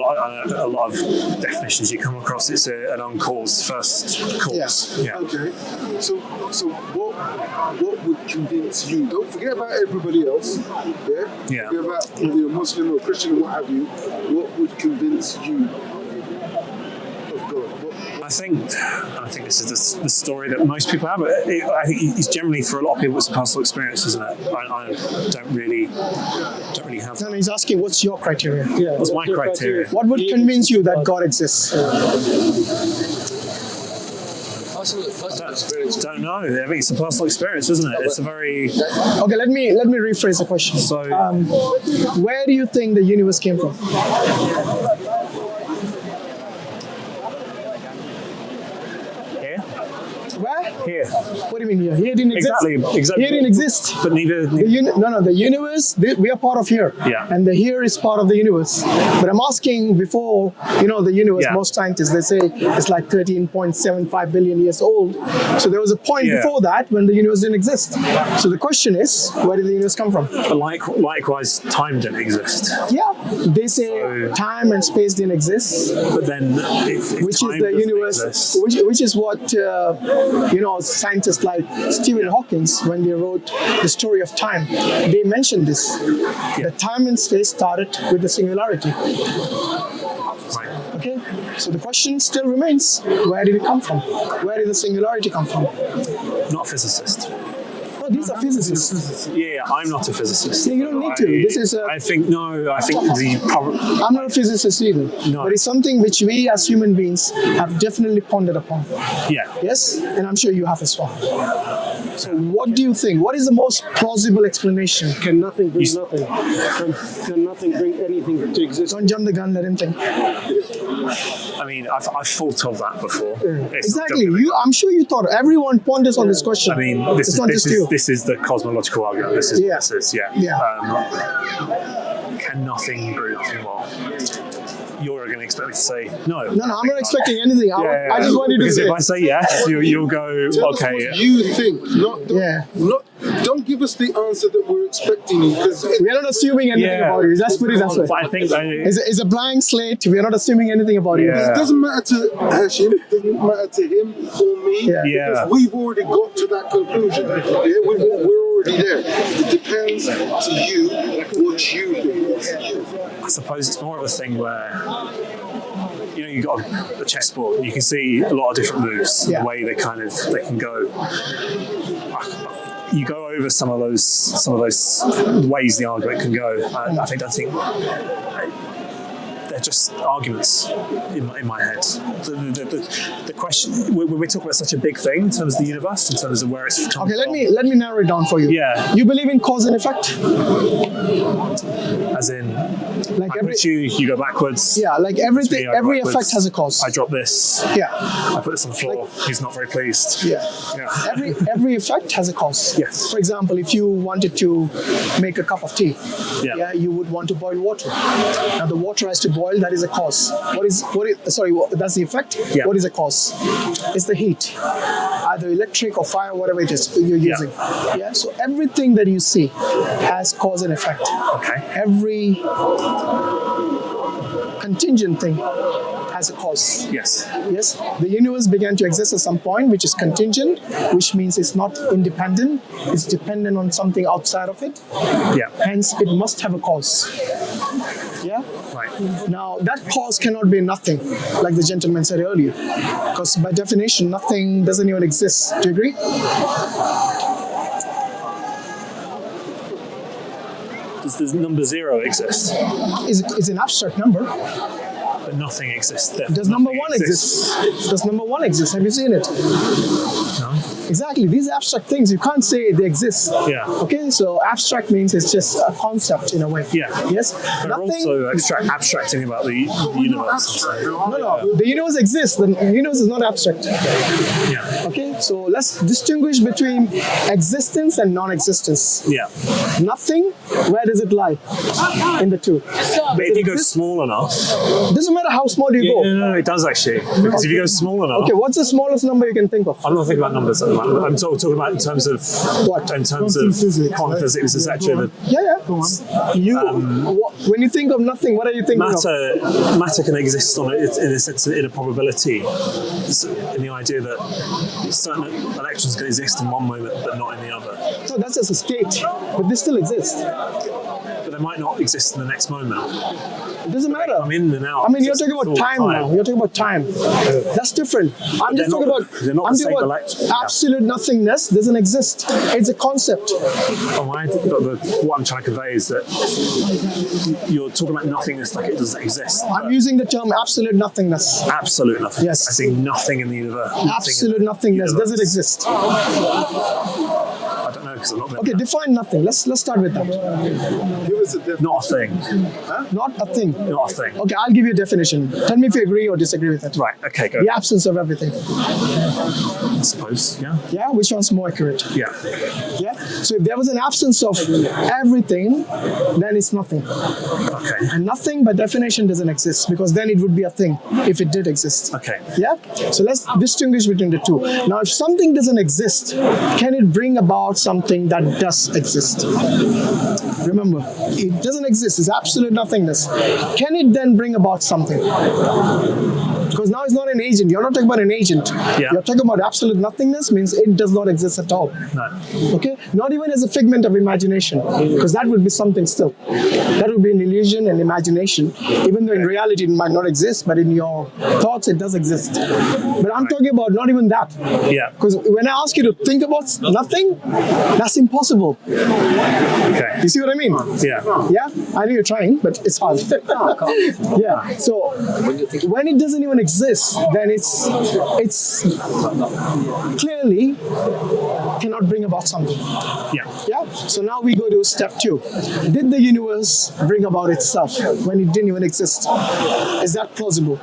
lot of definitions you come across, it's an uncaused first cause. Yeah. Okay. So what would convince you? Don't forget about everybody else. Yeah. Forget about whether you're Muslim or Christian or what have you. What would convince you of God? I think this is the story that most people have. I think it's generally, for a lot of people, it's a personal experience, isn't it? I don't really have. No, he's asking, what's your criteria? Yeah. What's my criteria? What would convince you that God exists? Personal experience. Don't know. I think it's a personal experience, isn't it? It's a very. Okay, let me rephrase the question. So, where do you think the universe came from? here. Where? Here. What do you mean here? Here didn't exist. Exactly. Here didn't exist. But neither. The universe, we are part of here. Yeah. And the here is part of the universe. But I'm asking, before, the universe, Yeah. most scientists, they say it's like 13.75 billion years old. So there was a point before that when the universe didn't exist. So the question is, where did the universe come from? But likewise, time didn't exist. Yeah. They say time and space didn't exist. But then, if Which time is the doesn't universe, exist, which is what scientists like Stephen Hawking, when they wrote The Story of Time, they mentioned this. The time and space started with the singularity. right. Okay, so the question still remains: where did it come from? Where did the singularity come from? Not a physicist. No, these are physicists. Yeah, I'm not a physicist. You don't need to. This is I think the problem. I'm not a physicist either, No. but it's something which we as human beings have definitely pondered upon. Yeah. Yes, and I'm sure you have as well. So what do you think? What is the most plausible explanation? Can nothing bring nothing? Can nothing bring anything to exist? Don't jump the gun, let him think. I mean, I've thought of that before. It's not Exactly. jumping the gun. I'm sure you thought. Everyone ponders on this question. I mean, it's not just you. this is the cosmological argument. This is yeah. Can nothing brew nothing? Well, you're going to expect me to say no. No, I'm not expecting anything. I just wanted to because say. if I say yes, you'll go Tell us okay. what you think. Don't give us the answer that we're expecting you, because We are not assuming anything about you. Let's put it that way. But I think It's a blank slate. We are not assuming anything about you. Yeah. it doesn't matter to Hashim, it doesn't matter to him or me, Yeah. because we've already got to that conclusion. Yeah, we're already there. It depends to you what you think. I suppose it's more of a thing where you've got a chessboard and you can see a lot of different moves, Yeah. the way they can go. You go over some of those ways the argument can go. I think they're just arguments in my head. The question, we're talking about such a big thing in terms of the universe, in terms of where it's come Okay, from. let me narrow it down for you. Yeah. You believe in cause and effect? As in, Like I every put you go backwards. yeah, like everything. I go Every backwards. effect has a cause. I drop this. Yeah. I put this on the floor. He's not very pleased. Yeah. Every effect has a cause. Yes. For example, if you wanted to make a cup of tea, Yeah. you would want to boil water. Now the water has to boil. That is a cause. That's the effect. Yeah. What is a cause? It's the heat, either electric or fire, whatever it is you're using. Yeah. So everything that you see has cause and effect. Okay. Every contingent thing has a cause. Yes. Yes, the universe began to exist at some point, which is contingent, which means it's not independent, it's dependent on something outside of it. Yeah. Hence, it must have a cause. Yeah? Right. Now, that cause cannot be nothing, like the gentleman said earlier, because by definition, nothing doesn't even exist. Do you agree? Does the number 0 exist? It's an abstract number. But nothing exists. Does number 1 exist? Does number 1 exist? Have you seen it? No. Exactly. These abstract things, you can't say they exist. Yeah. Okay, so abstract means it's just a concept in a way. Yeah. Yes? But also abstracting about the universe. No. The universe exists. The universe is not abstract. Yeah. Okay, so let's distinguish between existence and non-existence. Yeah. Nothing, where does it lie in the two? But if you go small enough, doesn't matter how small you go. No, it does actually. Because if you go small enough. Okay, what's the smallest number you can think of? I'm not thinking about numbers at the moment. I'm talking about in terms of what? In terms of quantum physics, etc. When you think of nothing, what are you thinking of? Matter can exist in a sense in a probability. In the idea that certain electrons can exist in one moment but not in the other. So that's just a state, but they still exist. But they might not exist in the next moment. It doesn't matter. I'm in and out. I mean, you're talking about time now. You're talking about time. That's different. I'm just talking about absolute nothingness doesn't exist. It's a concept. What I'm trying to convey is that you're talking about nothingness like it doesn't exist. I'm using the term absolute nothingness. Absolute nothingness. Yes. I see nothing in the universe. Absolute nothingness. Does it exist? I don't know because I'm not there. Okay, define nothing. Let's start with that. Give us a definition. Not a thing. Not a thing. Not a thing. Okay, I'll give you a definition. Tell me if you agree or disagree with it. Right, okay, go. The absence of everything. I suppose, yeah. Yeah, which one's more accurate? Yeah. Yeah. So if there was an absence of everything, then it's nothing. Okay. And nothing by definition doesn't exist because then it would be a thing if it did exist. Okay. Yeah? So let's distinguish between the two. Now, if something doesn't exist, can it bring about something that does exist? Remember, it doesn't exist. It's absolute nothingness. Can it then bring about something? Because now it's not an agent. You're not talking about an agent. Yeah. You're talking about absolute nothingness means it does not exist at all. No. Okay? Not even as a figment of imagination, because that would be something still. That would be an illusion and imagination, even though in reality it might not exist, but in your thoughts it does exist. But I'm talking about not even that. Yeah. Because when I ask you to think about nothing, that's impossible. Okay. You see what I mean? Yeah. Yeah? I know you're trying, but it's hard. Yeah. So when it doesn't even exist, then it's clearly cannot bring about something. Yeah. Yeah. So now we go to step 2. Did the universe bring about itself when it didn't even exist? Is that plausible?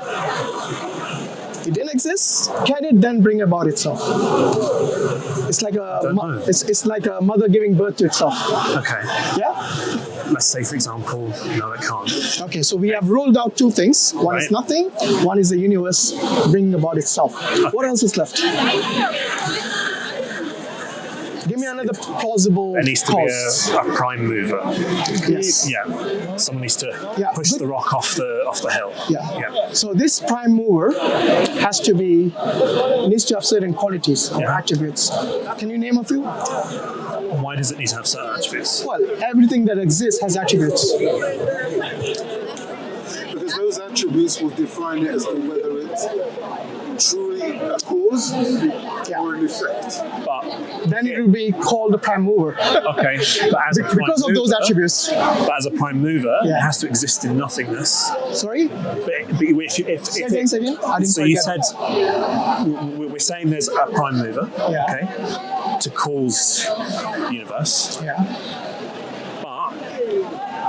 It didn't exist. Can it then bring about itself? It's like it's like a mother giving birth to itself. Okay. Yeah. Let's say, for example, no, it can't. Okay, so we have ruled out 2 things. One is nothing. One is the universe bringing about itself. Okay. What else is left? Give me another plausible There needs to cause. be a prime mover. Yes. Yeah. Someone needs to push the rock off the hill. Yeah. So this prime mover needs to have certain qualities or attributes. Can you name a few? Why does it need to have certain attributes? Well, everything that exists has attributes. Because those attributes will define it as to whether it's truly a cause or an effect. But then it will be called a prime mover. Okay. But as because of those attributes. But as a prime mover, it has to exist in nothingness. Sorry? But if Say again. I didn't so you said we're saying there's a prime mover, okay, to cause the universe. Yeah.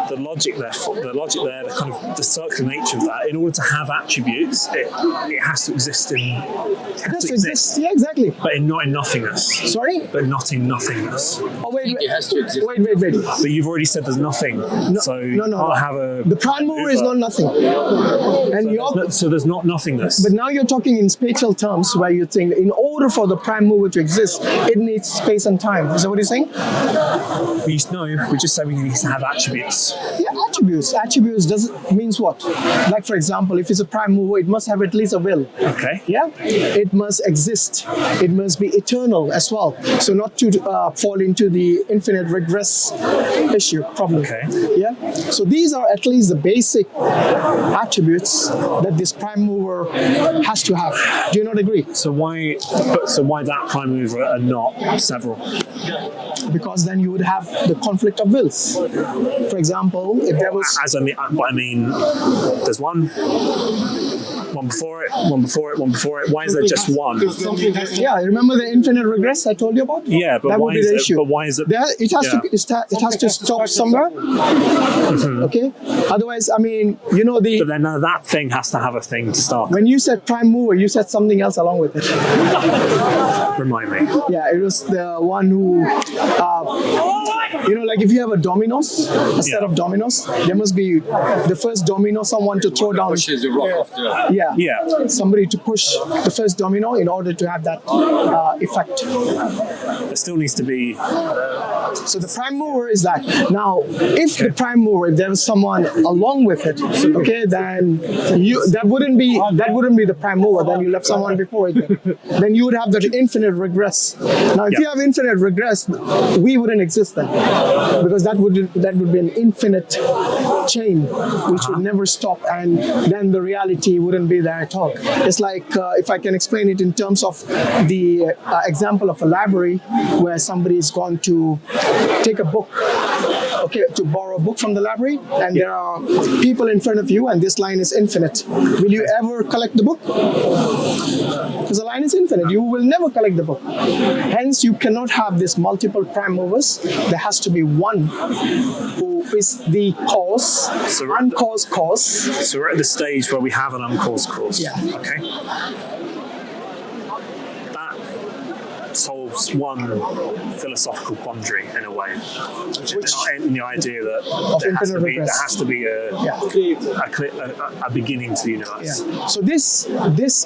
The logic there, the kind of the circular nature of that, in order to have attributes, it has to exist in. It has to exist. Yeah, exactly. But not in nothingness. Sorry? But not in nothingness. Oh, wait. It has to exist. Wait. But you've already said there's nothing. No. I'll have a. The prime mover is not nothing. And so there's not nothingness. But now you're talking in spatial terms, where you think in order for the prime mover to exist, it needs space and time. Is that what you're saying? No, we just said we need to have attributes. Yeah, attributes. Attributes means what? Like for example, if it's a prime mover, it must have at least a will. Okay. Yeah, it must exist. It must be eternal as well. So not to fall into the infinite regress issue problem. Okay. Yeah. So these are at least the basic attributes that this prime mover has to have. Do you not agree? So why that prime mover and not several? Because then you would have the conflict of wills. For example, if there was... I mean, there's one before it. Why is there just one? Yeah, remember the infinite regress I told you about? Yeah, but that why would be is the it? issue. But why is it? It has to stop somewhere. Okay. Otherwise, I mean, But then that thing has to have a thing to start. When you said prime mover, you said something else along with it. Remind me. Yeah, it was the one who, like if you have a dominoes, a set of dominoes, there must be the first domino, someone to throw down. Pushes the rock off the... Yeah. Somebody to push the first domino in order to have that effect. There still needs to be. So the prime mover is that. Now, if the prime mover, if there was someone along with it, okay, then that wouldn't be the prime mover. Then you left someone before it. Then you would have that infinite regress. Now, if you have infinite regress, we wouldn't exist then, because that would be an infinite chain which would never stop, and then the reality wouldn't be there at all. It's like if I can explain it in terms of the example of a library where somebody is going to take a book, to borrow a book from the library, and there are people in front of you, and this line is infinite. Will you ever collect the book? Because the line is infinite. You will never collect the book. Hence, you cannot have this multiple prime movers. There has to be one who is the cause, uncaused cause. So we're at the stage where we have an uncaused cause. Yeah. Okay. That solves one philosophical quandary in a way, in the idea that there has to be a beginning to the universe. Yeah. So this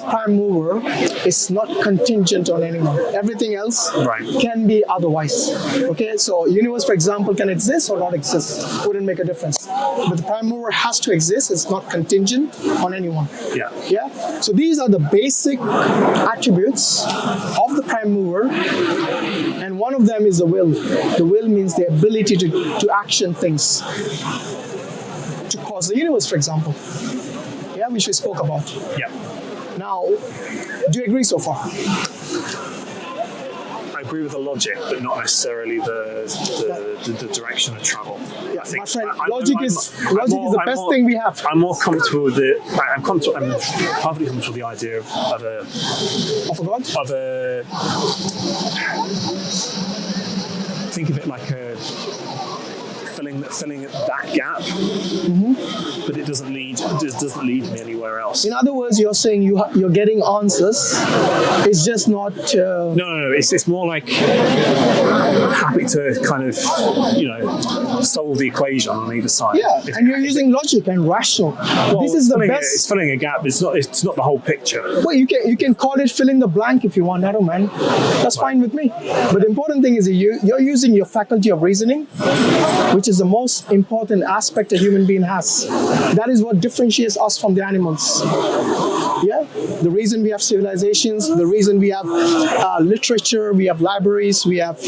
prime mover is not contingent on anyone. Everything else can be otherwise. Okay, so universe, for example, can exist or not exist. Wouldn't make a difference. But the prime mover has to exist. It's not contingent on anyone. Yeah. Yeah. So these are the basic attributes of the prime mover. And one of them is the will. The will means the ability to action things, to cause the universe, for example. Yeah, which we spoke about. Yeah. Now, do you agree so far? I agree with the logic, but not necessarily the direction of travel. Yeah, I think my friend, logic is the best thing we have. I'm more comfortable with it. I'm perfectly comfortable with the idea of a God? Think of it like a filling that gap, but it doesn't lead me anywhere else. In other words, you're saying you're getting answers. It's just not. No. It's more like happy to kind of solve the equation on either side. Yeah, and you're using logic and rational. Well, this is the best. It's filling a gap. It's not the whole picture. Well, you can call it fill in the blank if you want, I don't mind. That's fine with me. But the important thing is that you're using your faculty of reasoning, which is the most important aspect a human being has. That is what differentiates us from the animals. Yeah, the reason we have civilizations, the reason we have literature, we have libraries, we have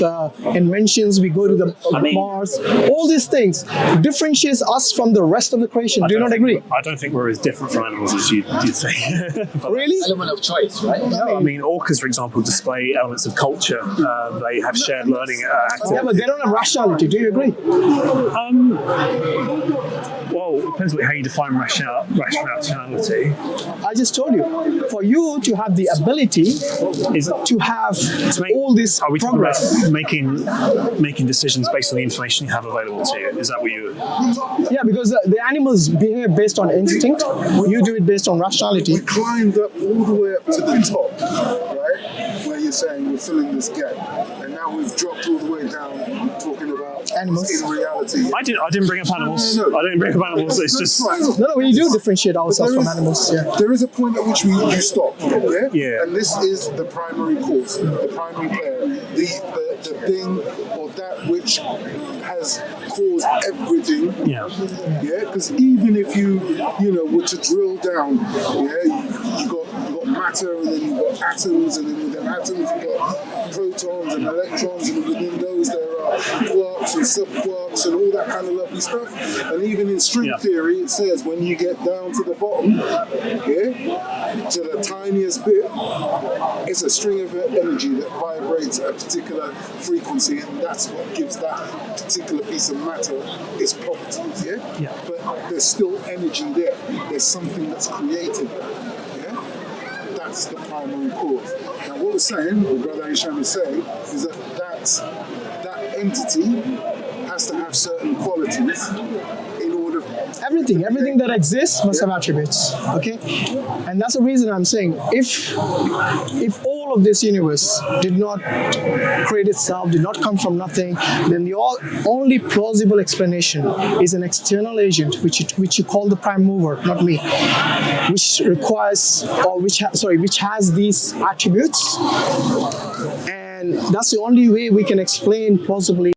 inventions, we go to the Mars. All these things differentiates us from the rest of the creation. Do you not agree? I don't think we're as different from animals as you think. Really? Element of choice, right? No, I mean, orcas, for example, display elements of culture. They have shared learning activities. Yeah, but they don't have rationality. Do you agree? Well, it depends how you define rationality. I just told you, for you to have the ability to have all this are we progress. Talking about making decisions based on the information you have available to you? Is that what you? Yeah, because the animals behave based on instinct. You do it based on rationality. We climbed up all the way up to the top, right? Where you're saying we're filling this gap, and now we've dropped all the way down, talking about animals. In reality, I didn't bring up animals. No. I didn't bring up animals. It's just No, we do differentiate ourselves from animals. Yeah. There is a point at which you stop. Yeah. And this is the primary cause, the primary player, the thing or that which has has caused everything. Yeah. Yeah, because even if you were to drill down, you got matter, and then you've got atoms, and then within atoms you've got protons and electrons, and within those there are quarks and subquarks and all that kind of lovely stuff. And even in string theory, it says when you get down to the bottom, to the tiniest bit, it's a string of energy that vibrates at a particular frequency, and that's what gives that particular piece of matter its properties. But there's still energy there. There's something that's created. That's the primary cause. Now, what we're saying, what Brother Hashim is saying, is that entity has to have certain qualities in order. Everything that exists must have attributes. Okay, and that's the reason I'm saying if all of this universe did not create itself, did not come from nothing, then the only plausible explanation is an external agent, which you call the prime mover, not me, which requires which has these attributes, and that's the only way we can explain plausibly